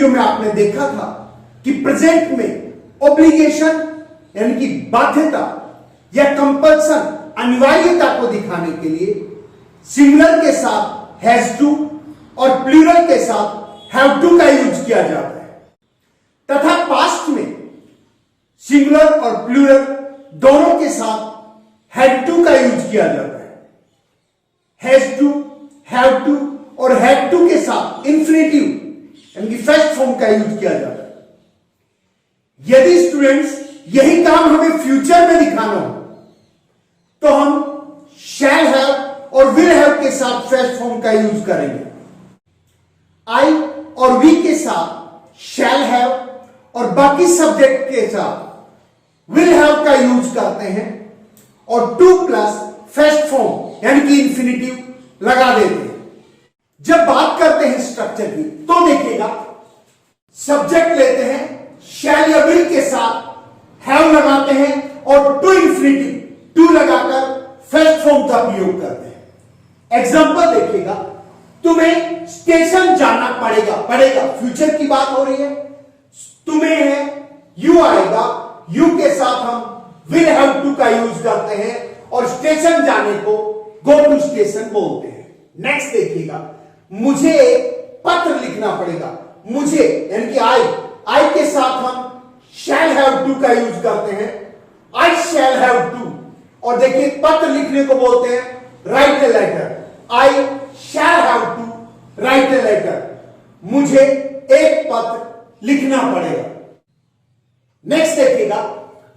Video में आपने देखा था कि प्रेजेंट में ऑब्लिगेशन यानी कि बाध्यता या कंपल्सन अनिवार्यता को दिखाने के लिए सिंगुलर के साथ हैज टू और प्लूरल के साथ हैव टू का यूज किया जाता है तथा पास्ट में सिंगुलर और प्लूरल दोनों के साथ हैड टू का यूज किया जाता है। हैज टू, हैव टू और हैड टू के साथ इंफिनिटिव यानी कि फर्स्ट फॉर्म का यूज किया जाता है। यदि स्टूडेंट्स यही काम हमें फ्यूचर में दिखाना हो तो हम शैल हैव और विल हैव के साथ फर्स्ट फॉर्म का यूज करेंगे। आई और वी के साथ शैल हैव और बाकी सब्जेक्ट के साथ विल हैव का यूज करते हैं और टू प्लस फर्स्ट फॉर्म यानी कि इंफिनिटिव लगा देते हैं। जब बात करते हैं स्ट्रक्चर की तो देखिएगा सब्जेक्ट लेते हैं शैल या विल के साथ हैव लगाते हैं और टू इंफिनिटिव टू लगाकर फर्स्ट फॉर्म का प्रयोग करते हैं। एग्जांपल देखिएगा, तुम्हें स्टेशन जाना पड़ेगा फ्यूचर की बात हो रही है। तुम्हें है यू आएगा, यू के साथ हम विल हैव टू का यूज करते हैं और स्टेशन जाने को गो टू स्टेशन बोलते हैं। नेक्स्ट देखिएगा, मुझे एक पत्र लिखना पड़ेगा। मुझे यानी कि आई के साथ हम शैल हैव टू का यूज करते हैं, आई शैल हैव टू। और देखिए पत्र लिखने को बोलते हैं write a letter. I shall have to write a letter. मुझे एक पत्र लिखना पड़ेगा। नेक्स्ट देखिएगा,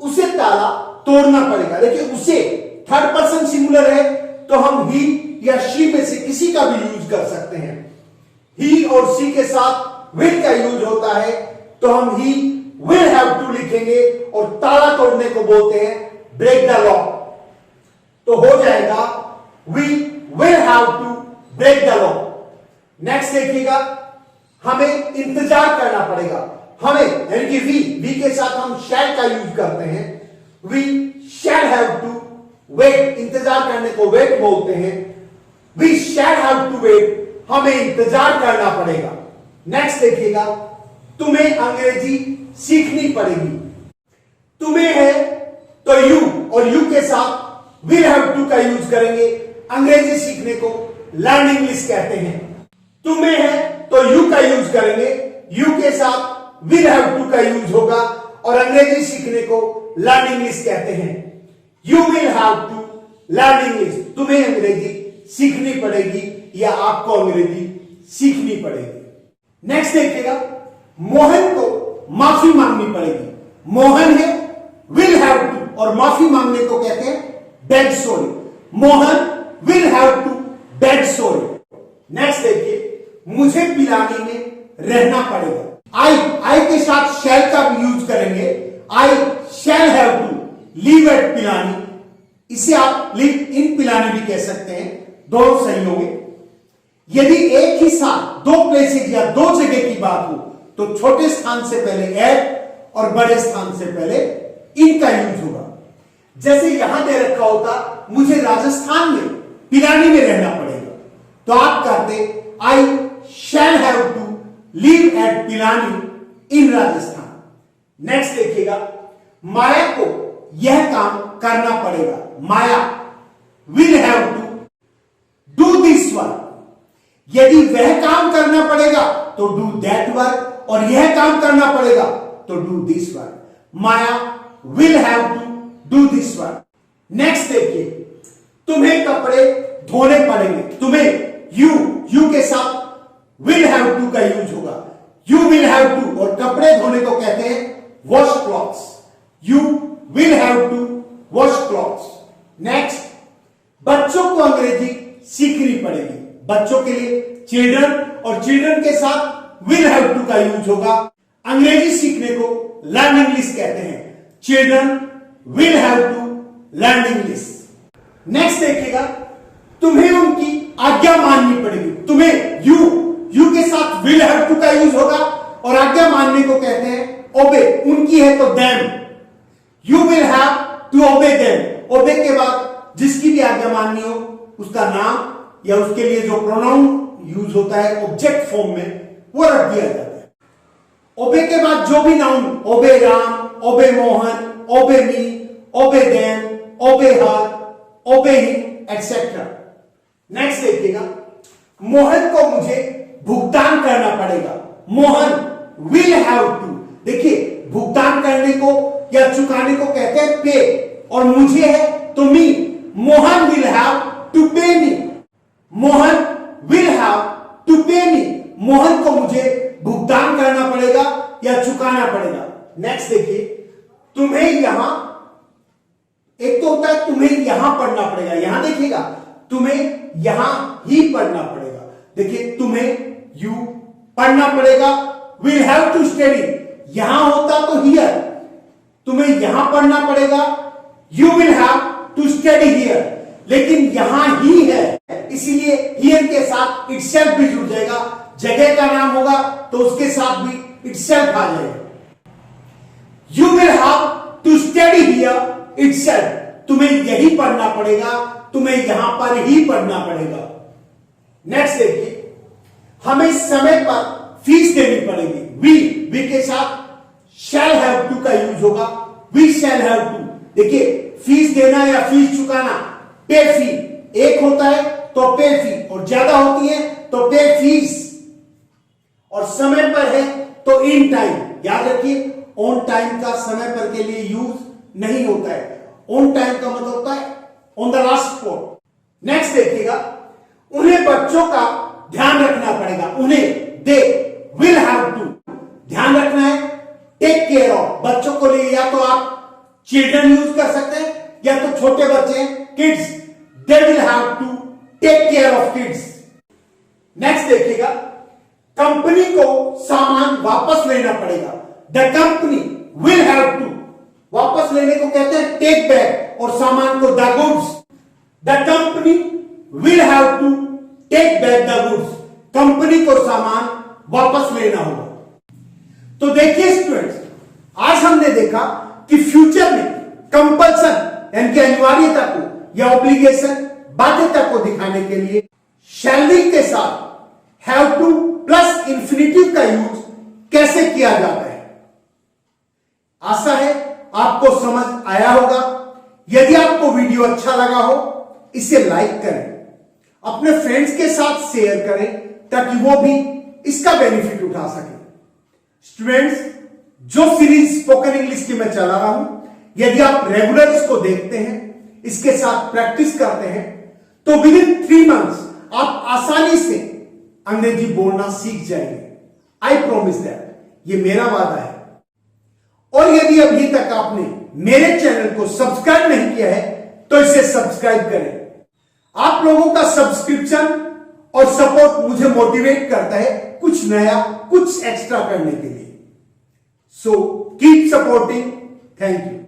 उसे ताला तोड़ना पड़ेगा। देखिए उसे थर्ड पर्सन सिंगुलर है तो हम ही या शी में से किसी का भी यूज कर सकते हैं। ही और सी के साथ विल का यूज होता है तो हम ही विल हैव टू लिखेंगे और ताला तोड़ने को बोलते हैं ब्रेक द लॉक। तो हो जाएगा we will have to break the lock. Next देखिएगा, हमें इंतजार करना पड़ेगा। हमें यानी कि वी के साथ हम शैल का यूज करते हैं। We shall have to wait, इंतजार करने को वेट बोलते हैं। We shall have to wait, हमें इंतजार करना पड़ेगा। नेक्स्ट देखिएगा, तुम्हें अंग्रेजी सीखनी पड़ेगी। तुम्हें है तो यू और यू के साथ विल हैव टू का यूज करेंगे। अंग्रेजी सीखने को लर्न इंग्लिश कहते हैं। तुम्हें है तो यू का यूज करेंगे, यू के साथ विल हैव टू का यूज होगा और अंग्रेजी सीखने को लर्न इंग्लिश कहते हैं। You will have to learn English, तुम्हें अंग्रेजी सीखनी पड़ेगी या आपको अंग्रेजी सीखनी पड़ेगी। नेक्स्ट देखिएगा, मोहन को माफी मांगनी पड़ेगी। मोहन है विल हैव टू और माफी मांगने को कहते हैं beg sorry. Mohan will have to beg sorry. Next देखिए, मुझे पिलानी में रहना पड़ेगा। आई के साथ शैल का भी यूज करेंगे। I shall have to leave at Pilani. इसे आप लिव इन पिलानी भी कह सकते हैं, दोनों सही होंगे। यदि एक ही साथ दो प्लेसेस या दो जगह की बात हो तो छोटे स्थान से पहले एट और बड़े स्थान से पहले इन का यूज होगा। जैसे यहां दे रखा होता मुझे राजस्थान में पिलानी में रहना पड़ेगा तो आप कहते I shall have to live at Pilani in Rajasthan. Next देखिएगा, माया को यह काम करना पड़ेगा। Maya will have to do this work. यदि वह काम करना पड़ेगा तो डू दैट वर्क और यह काम करना पड़ेगा तो do this work. Maya will have to do this work. Next देखिए, तुम्हें कपड़े धोने पड़ेंगे। तुम्हें यू के साथ विल हैव टू का यूज होगा। यू विल हैव टू और कपड़े धोने को कहते हैं wash clothes. You will have to wash clothes. Next, बच्चों को अंग्रेजी सीखनी पड़ेगी। बच्चों के लिए चिल्ड्रन और चिल्ड्रन के साथ विल हैव टू का यूज होगा। अंग्रेजी सीखने को लर्न इंग्लिश कहते हैं। Children will have to learn English. Next देखिएगा, तुम्हें उनकी आज्ञा माननी पड़ेगी। तुम्हें यू के साथ विल हैव टू का यूज होगा और आज्ञा मानने को कहते हैं ओबे। उनकी है तो them. You will have to obey them. Obey के बाद जिसकी भी आज्ञा माननी हो उसका नाम या उसके लिए जो प्रोनाउन यूज होता है ऑब्जेक्ट फॉर्म में वो रख दिया जाता है। ओबे के बाद जो भी नाउन, ओबे राम, ओबे मोहन, ओबे मी, ओबे देम, ओबे हर, ओबे ही, एक्सेट्रा। नेक्स्ट देखिएगा, मोहन को मुझे भुगतान करना पड़ेगा। Mohan will have to. देखिए, भुगतान करने को या चुकाने को कहते हैं पे, और मुझे है तो मी। मोहन विल हैव टू पे मी। मोहन विल हैव टू पे मी। मोहन को मुझे भुगतान करना पड़ेगा या चुकाना पड़ेगा। नेक्स्ट देखिए, तुम्हें यहां, एक तो होता है तुम्हें यहां पढ़ना पड़ेगा, यहां देखिएगा, तुम्हें यहां ही पढ़ना पड़ेगा। देखिए, तुम्हें यू पढ़ना पड़ेगा, विल हैव टू स्टडी, यहां होता तो हियर, तुम्हें यहां पढ़ना पड़ेगा, you will have to study here, लेकिन यहां ही है इसीलिए हियर के साथ इटसेल्फ भी जुड़ जाएगा। जगह का नाम होगा तो उसके साथ भी इटसेल्फ आ जाएगा। You will have to study here itself, तुम्हें यही पढ़ना पड़ेगा, तुम्हें यहां पर ही पढ़ना पड़ेगा। नेक्स्ट देखिए, हमें समय पर फीस देनी पड़ेगी। वी के साथ शैल हैव टू का यूज होगा, वी शैल हैव टू। देखिए, फीस देना या फीस चुकाना, पे फी एक होता है तो पे फी, और ज्यादा होती है तो पे फीस, और समय पर है तो इन टाइम। याद रखिए, ऑन टाइम का समय पर के लिए यूज नहीं होता है, ऑन टाइम का मतलब होता है on the last spot. Next देखिएगा, उन्हें बच्चों का ध्यान रखना पड़ेगा। उन्हें, दे विल हैव टू, ध्यान रखना है, टेक केयर ऑफ। बच्चों को लिए या तो आप चिल्ड्रन यूज कर सकते हैं या तो छोटे बच्चे kids, they will have to take care of kids. Next देखिएगा, कंपनी को सामान वापस लेना पड़ेगा। The company will have to, वापस लेने को कहते हैं टेक बैक, और सामान को the goods. The company will have to take back the goods, company को सामान वापस लेना होगा। तो देखिए स्टूडेंट्स, आज हमने देखा कि फ्यूचर में कंपल्सन यानी कि अनिवार्यता को या ऑब्लिगेशन बाध्यता को दिखाने के लिए शैल विल के साथ हैव टू प्लस इंफिनिटिव का यूज कैसे किया जाता है। आशा है आपको समझ आया होगा। यदि आपको वीडियो अच्छा लगा हो, इसे लाइक करें, अपने फ्रेंड्स के साथ शेयर करें ताकि वो भी इसका बेनिफिट उठा सके। स्टूडेंट्स, जो सीरीज स्पोकन इंग्लिश की मैं चला रहा हूं, यदि आप रेगुलर इसको देखते हैं, इसके साथ प्रैक्टिस करते हैं, तो विद इन 3 मंथ्स आप आसानी से अंग्रेजी बोलना सीख जाएंगे। आई प्रॉमिस दैट, ये मेरा वादा है। और यदि अभी तक आपने मेरे चैनल को सब्सक्राइब नहीं किया है तो इसे सब्सक्राइब करें। आप लोगों का सब्सक्रिप्शन और सपोर्ट मुझे मोटिवेट करता है कुछ नया, कुछ एक्स्ट्रा करने के लिए। So keep supporting. Thank you.